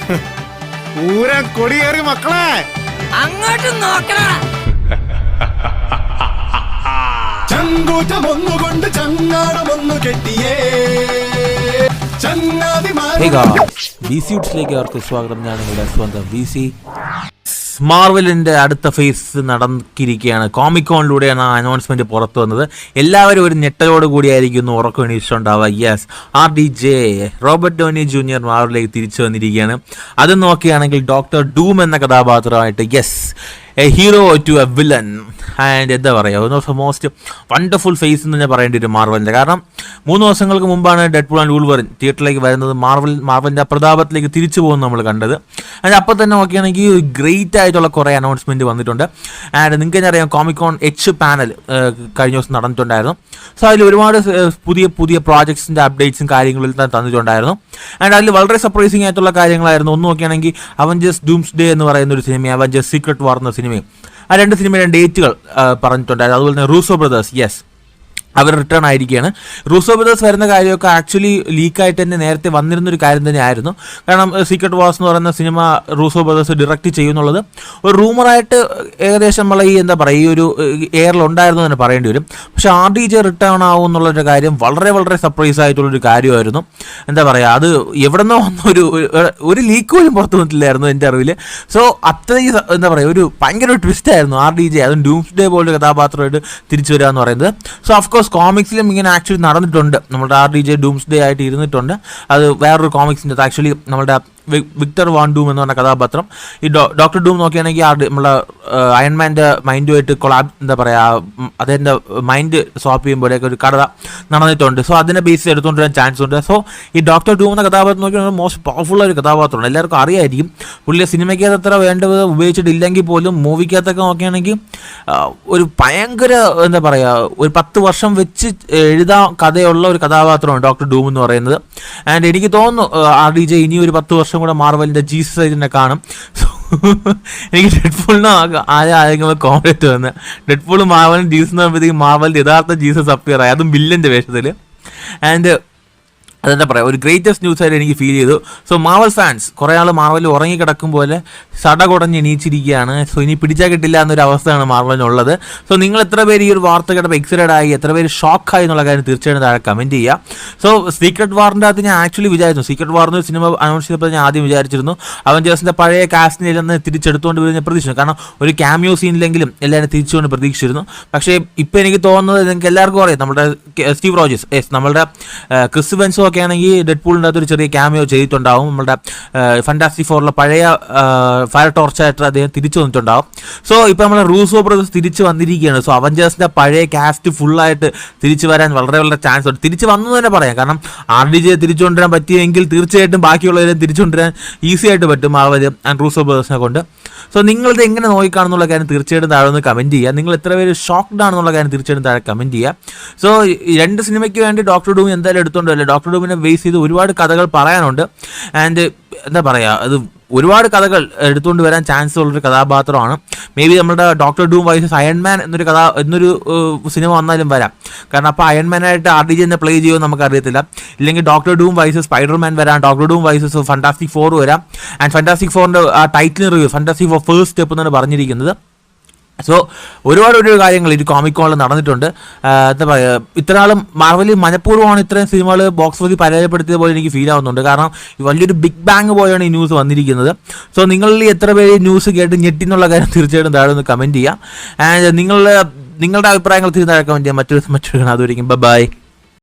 പൂരം കൊടിയേറി മക്കളെ അങ്ങോട്ട് നോക്കണ. ചങ്കൂറ്റമൊന്നുകൊണ്ട് ചങ്ങാടമൊന്നു കെട്ടിയേ VCUTസിലേക്ക് അവർക്ക് സ്വാഗതം. ഞാൻ നിങ്ങളുടെ സ്വന്തം VC. മാർവലിൻ്റെ അടുത്ത ഫേസ് നടക്കിയിരിക്കുകയാണ്. കോമിക്കോണിലൂടെയാണ് ആ അനൗൺസ്മെൻറ്റ് പുറത്തു വന്നത്. എല്ലാവരും ഒരു ഞെട്ടലോട് കൂടിയായിരിക്കുന്നു ഉറക്കം എണീച്ചിട്ടുണ്ടാവുക. Yes, RDJ Robert Downey junior മാർവലിലേക്ക് തിരിച്ചു വന്നിരിക്കുകയാണ്. അത് നോക്കുകയാണെങ്കിൽ ഡോക്ടർ ഡൂം എന്ന കഥാപാത്രമായിട്ട് yes a hero to a villain and എന്താ പറയുക, one of the most wonderful phase എന്ന് തന്നെ പറയേണ്ടി വരും മാർവലിൻ്റെ. കാരണം 3 ദിവസങ്ങൾക്ക് മുമ്പാണ് ഡെഡ്പൂൾ ആൻഡ് വൂൾവറിൻ തിയേറ്ററിലേക്ക് വരുന്നത്. മാർവലിൻ്റെ പ്രതാപത്തിലേക്ക് തിരിച്ചു പോകുന്നത് നമ്മൾ കണ്ടത്. ആൻഡ് അപ്പോൾ തന്നെ നോക്കുകയാണെങ്കിൽ ഗ്രേറ്റ് ആയിട്ടുള്ള കുറേ അനൗൺസ്മെൻറ്റ് വന്നിട്ടുണ്ട്. ആൻഡ് നിങ്ങൾക്ക് തന്നെ അറിയാം, കോമിക്കോൺ പാനൽ കഴിഞ്ഞ ദിവസം നടന്നിട്ടുണ്ടായിരുന്നു. സോ അതിൽ ഒരുപാട് പുതിയ പ്രോജക്ട്സിൻ്റെ അപ്ഡേറ്റ്സും കാര്യങ്ങളിൽ തന്നിട്ടുണ്ടായിരുന്നു. ആൻഡ് അതിൽ വളരെ സർപ്രൈസിങ് ആയിട്ടുള്ള കാര്യങ്ങളായിരുന്നു. ഒന്ന് നോക്കുകയാണെങ്കിൽ അവഞ്ചേഴ്സ് ഡൂംസ്ഡേ എന്ന് പറയുന്ന ഒരു സിനിമ, അവഞ്ചേഴ്സ് സീക്രട്ട് വാർ എന്ന സിനിമയും, ആ 2 സിനിമയുടെ ഡേറ്റുകൾ പറഞ്ഞിട്ടുണ്ടായിരുന്നു. അതുപോലെ തന്നെ റൂസോ ബ്രദേഴ്സ്, യെസ്, അവർ റിട്ടേൺ ആയിരിക്കുകയാണ്. റൂസോ ബ്രദേഴ്സ് വരുന്ന കാര്യമൊക്കെ ആക്ച്വലി ലീക്കായിട്ട് തന്നെ നേരത്തെ വന്നിരുന്നൊരു കാര്യം തന്നെയായിരുന്നു. കാരണം സീക്രട്ട് വാർസ് എന്ന് പറയുന്ന സിനിമ റൂസോ ബ്രദേഴ്സ് ഡയറക്റ്റ് ചെയ്യുന്നുള്ളത് ഒരു റൂമറായിട്ട് ഏകദേശം നമ്മളെ ഈ എന്താ പറയുക, ഈ ഒരു എയറിലുണ്ടായിരുന്നു തന്നെ പറയേണ്ടി വരും. പക്ഷേ RDJ റിട്ടേൺ ആവും എന്നുള്ളൊരു കാര്യം വളരെ വളരെ സർപ്രൈസ് ആയിട്ടുള്ളൊരു കാര്യമായിരുന്നു. എന്താ പറയുക, അത് എവിടെ നിന്നോ വന്ന ഒരു ലീക്ക് പോലും പുറത്തു വന്നിട്ടില്ലായിരുന്നു എൻ്റെ അറിവിൽ. സോ അത്രയും എന്താ പറയുക, ഒരു ഭയങ്കര ട്വിസ്റ്റായിരുന്നു RDJ അതും ഡൂംസ്ഡേ പോലൊരു കഥാപാത്രമായിട്ട് തിരിച്ചു വരിക എന്ന് പറയുന്നത്. സോ ഓഫ് കോമിക്സിലും ഇങ്ങനെ ആക്ച്വലി നടന്നിട്ടുണ്ട്. നമ്മുടെ RDJ ഡൂംസ്ഡേ ആയിട്ട് ഇരുന്നിട്ടുണ്ട്. അത് വേറൊരു കോമിക്സിൻ്റെ ആക്ച്വലി നമ്മുടെ വിക്ടർ വാൻ ഡൂം എന്ന് പറഞ്ഞ കഥാപാത്രം ഈ ഡോക്ടർ ഡൂം നോക്കുകയാണെങ്കിൽ നമ്മളെ അയൺമാൻ്റെ മൈൻഡുമായിട്ട് എന്താ പറയുക, അതിൻ്റെ മൈൻഡ് സ്വാപ്പ് ചെയ്യുമ്പോഴേക്ക് ഒരു കഥ നടന്നിട്ടുണ്ട്. സോ അതിനെ ബേസ് എടുത്തുകൊണ്ട് വരാൻ ചാൻസ് ഉണ്ട്. സോ ഈ ഡോക്ടർ ഡൂം എന്ന കഥാപാത്രം നോക്കിയാൽ മോസ്റ്റ് പവർഫുൾ ഒരു കഥാപാത്രമാണ്. എല്ലാവർക്കും അറിയായിരിക്കും. പുള്ളിയെ സിനിമയ്ക്കകത്ത് അത്ര വേണ്ടത് ഉപയോഗിച്ചിട്ടില്ലെങ്കിൽ പോലും മൂവിക്കകത്തൊക്കെ നോക്കുകയാണെങ്കിൽ ഒരു ഭയങ്കര എന്താ പറയുക, ഒരു 10 വർഷം വെച്ച് എഴുതാൻ കഥയുള്ള ഒരു കഥാപാത്രമാണ് ഡോക്ടർ ഡൂം എന്ന് പറയുന്നത്. ആൻഡ് എനിക്ക് തോന്നുന്നു RDJ ഇനി ഒരു 10 വർഷം കൂടെ മാർവലിൻ്റെ ജീസസ് ആയിട്ട് കാണും. സോ എനിക്ക് ഡെഡ്പൂളിന് ആരെങ്കിലും കോമഡേറ്റ് വന്ന് ഡെഡ്പൂൾ മാർവലിന് ജീസസ് എന്ന് പറയുമ്പോഴത്തേക്കും മാർവലിൻ്റെ യഥാർത്ഥ ജീസസ് അപ്പിയർ ആയി, അതും വില്ലൻ്റെ വേഷത്തിൽ. ആൻഡ് അതെന്താ പറയുക, ഒരു ഗ്രേറ്റസ്റ്റ് ന്യൂസ് ആയിട്ട് എനിക്ക് ഫീൽ ചെയ്തു. സോ മാർവൽ ഫാൻസ് കുറേ ആൾ മാർവൽ ഉറങ്ങിക്കിടക്കും പോലെ സടകുടഞ്ഞ് എണീച്ചിരിക്കുകയാണ്. സോ ഇനി പിടിച്ചാൽ കിട്ടില്ല എന്നൊരു അവസ്ഥയാണ് മാർവലിനുള്ളത്. സോ നിങ്ങൾ എത്ര പേര് ഈ ഒരു വാർത്ത കേട്ടപ്പോൾ എക്സൈറ്റഡ് ആയി, എത്ര പേര് ഷോക്കായി എന്നുള്ള കാര്യം തീർച്ചയായിട്ടും താഴെ കമൻറ്റ് ചെയ്യുക. സോ സീക്രട്ട് വാറിൻ്റെ അകത്ത് ഞാൻ ആക്ച്വലി വിചാരിച്ചു, സീക്രട്ട് വാറിന് ഒരു സിനിമ അനൗൺസ് ചെയ്തപ്പോൾ ഞാൻ ആദ്യം വിചാരിച്ചിരുന്നു അവഞ്ചേഴ്സിൻ്റെ പഴയ കാസ്റ്റിനെ നിന്ന് തിരിച്ചെടുത്തുകൊണ്ട് വരുന്ന പ്രതീക്ഷിച്ചു. കാരണം ഒരു ക്യാമിയോ സീനിലെങ്കിലും എല്ലാവരും തിരിച്ചുകൊണ്ട് പ്രതീക്ഷിച്ചിരുന്നു. പക്ഷേ ഇപ്പോൾ എനിക്ക് തോന്നുന്നത് നിങ്ങൾക്ക് എല്ലാവർക്കും അറിയാം, നമ്മുടെ സ്റ്റീവ് റോജേഴ്സ്, നമ്മളുടെ ക്രിസ് ഇവൻസും ഒക്കെ ആണെങ്കിൽ ഡെഡ്പൂളിൻ്റെ അകത്തൊരു ചെറിയ ക്യാമിയോ ചെയ്തിട്ടുണ്ടാവും. നമ്മുടെ ഫാന്റാസ്റ്റിക് ഫോറിലെ പഴയ ഫയർ ടോർച്ചായിട്ട് അദ്ദേഹം തിരിച്ചു വന്നിട്ടുണ്ടാവും. സോ ഇപ്പോൾ നമ്മുടെ റൂസോ ബ്രദേഴ്സ് തിരിച്ച് വന്നിരിക്കുകയാണ്. സോ അവഞ്ചേഴ്സിൻ്റെ പഴയ കാസ്റ്റ് ഫുള്ളായിട്ട് തിരിച്ചു വരാൻ വളരെ വളരെ ചാൻസ് ഉണ്ട്. തിരിച്ച് വന്നു തന്നെ പറയാം. കാരണം RDJ തിരിച്ചു കൊണ്ടുവരാൻ പറ്റിയെങ്കിൽ തീർച്ചയായിട്ടും ബാക്കിയുള്ളവരെ തിരിച്ചു കൊണ്ടുവരാൻ ഈസി ആയിട്ട് പറ്റും മാർവൽ ആൻഡ് റൂസോ ബ്രദേഴ്സിനെ കൊണ്ട്. സോ നിങ്ങളിത് എങ്ങനെ നോക്കിക്കാണെന്നുള്ള കാര്യം തീർച്ചയായിട്ടും താഴെ ഒന്ന് കമൻറ്റ് ചെയ്യുക. നിങ്ങൾ എത്ര പേര് ഷോക്ക്ഡ് ആണെന്നുള്ള കാര്യം തീർച്ചയായിട്ടും താഴെ കമൻറ്റ് ചെയ്യുക. സോ 2 സിനിമയ്ക്ക് വേണ്ടി ഡോക്ടർ ഡൂം എന്തായാലും എടുത്തുകൊണ്ടല്ലേ, ഡോക്ടർ ഡൂമിനെ ബേസ് ചെയ്ത് ഒരുപാട് കഥകൾ പറയാനുണ്ട്. ആൻഡ് എന്താ പറയുക, അത് ഒരുപാട് കഥകൾ എടുത്തുകൊണ്ട് വരാൻ ചാൻസ് ഉള്ളൊരു കഥാപാത്രമാണ്. മേ ബി നമ്മുടെ ഡോക്ടർ ഡൂം വൈസസ് അയൺമാൻ എന്നൊരു സിനിമ വന്നാലും വരാം. കാരണം അപ്പോൾ അയൺമാനായിട്ട് RDJ തന്നെ പ്ലേ ചെയ്യുമെന്ന് നമുക്കറിയത്തില്ല. ഇല്ലെങ്കിൽ ഡോക്ടർ ഡൂം വൈസസ് സ്പൈഡർമാൻ വരാം, ഡോക്ടർ ഡൂം വൈസസ് ഫാന്റാസ്റ്റിക് 4 വരാം. ആൻഡ് ഫാന്റാസ്റ്റിക് 4ൻ്റെ ആ title review fantastic 4 first step എന്നാണ് പറഞ്ഞിരിക്കുന്നത്. സോ ഒരുപാട് കാര്യങ്ങൾ ഈ കോമിക്കോണിൽ നടന്നിട്ടുണ്ട്. എന്താ പറയുക, ഇത്രനാളും മാർവലിൽ മനഃപൂർവ്വമാണ് ഇത്രയും സിനിമകൾ ബോക്സ് ഓഫീസിൽ പരാജയപ്പെടുത്തിയത് പോലെ എനിക്ക് ഫീൽ ആവുന്നുണ്ട്. കാരണം വലിയൊരു ബിഗ് ബാങ് പോലെയാണ് ഈ ന്യൂസ് വന്നിരിക്കുന്നത്. സോ നിങ്ങളിൽ എത്ര പേര് ന്യൂസ് കേട്ട് ഞെട്ടിന്നുള്ള കാര്യം തീർച്ചയായിട്ടും താഴെ ഒന്ന് കമൻറ്റ് ചെയ്യുക. ആൻഡ് നിങ്ങളുടെ അഭിപ്രായങ്ങൾ തീർച്ചയായും കമൻറ്റ് ചെയ്യാം. മറ്റൊരു അതുവരെയും ബൈ.